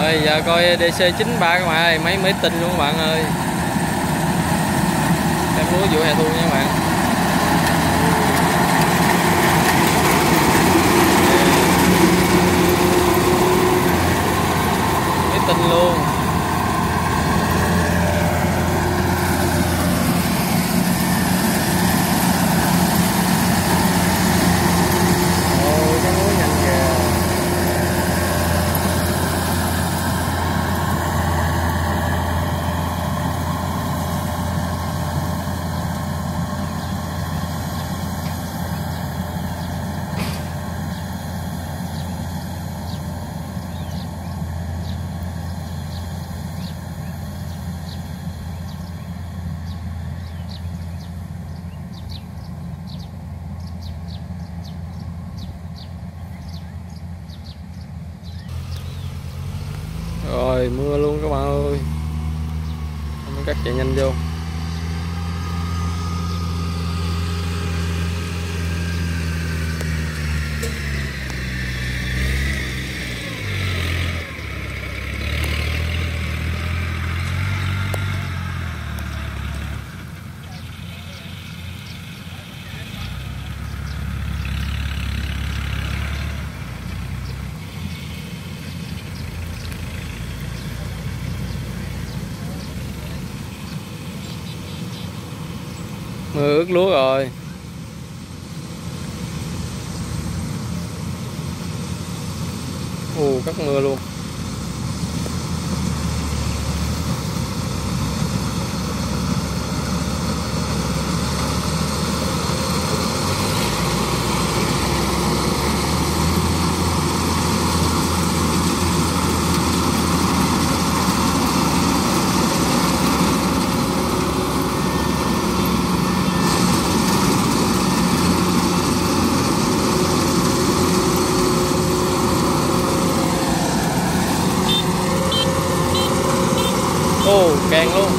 Rồi giờ coi DC93 các bạn ơi, máy tinh luôn các bạn ơi. Em lúa vụ hè thu nha các bạn. Máy tinh luôn. Ôi cái lúa nhanh kìa. Rồi mưa luôn các bạn ơi. Mấy cắt chạy nhanh vô. Mưa ướt lúa rồi. Cắt mưa luôn. Càng luôn.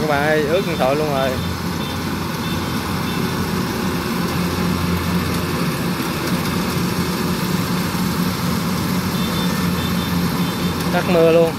Các bạn ơi, ướt điện thoại luôn rồi. Tắt mưa luôn.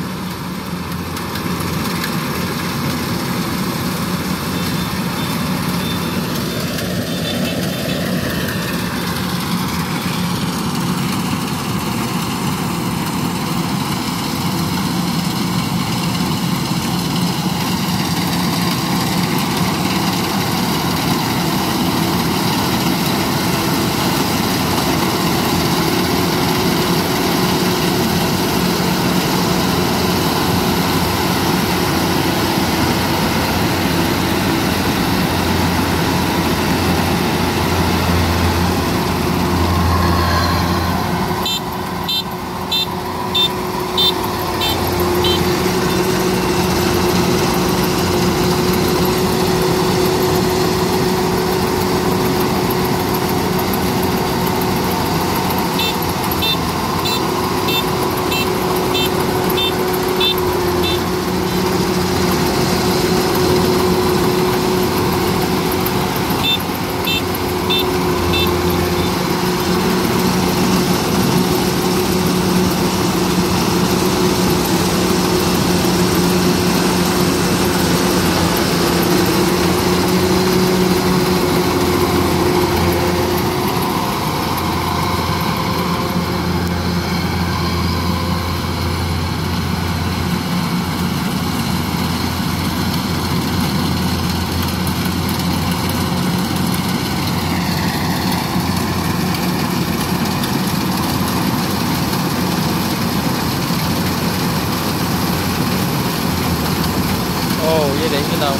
cái đâu.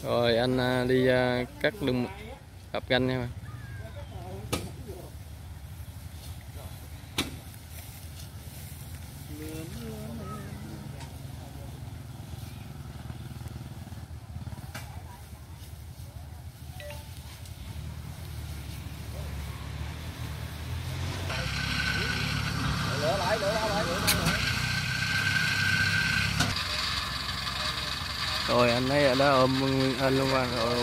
Rồi anh đi cắt lưng cặp ganh nha. Rồi anh ấy ở đó ôm nguyên anh luôn anh. Rồi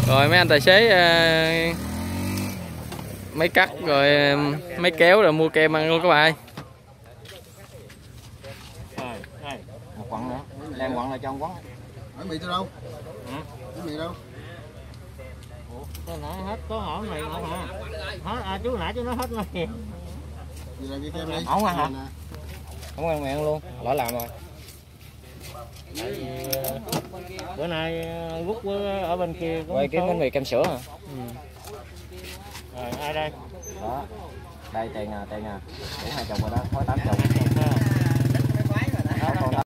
rồi mấy anh tài xế máy cắt rồi máy kéo rồi mua kem ăn luôn các bạn. Một quặng nữa, đem quặng lại trong quán. Hỏi mì tôi đâu? Cái mì đâu? Ủa, tôi nãy hết có hỏi mì không hả? Hết chú nãy chú nói hết rồi. Gì là cái kem này? Không ăn hả? Không ăn mì ăn luôn, lỗi làm rồi. Bữa nay Quốc ở bên kia quay kiếm bánh mì kem sữa hả? Rồi ai đây? Đó. Đây tiền à, 4 2 chục rồi đó, khối 8 chục.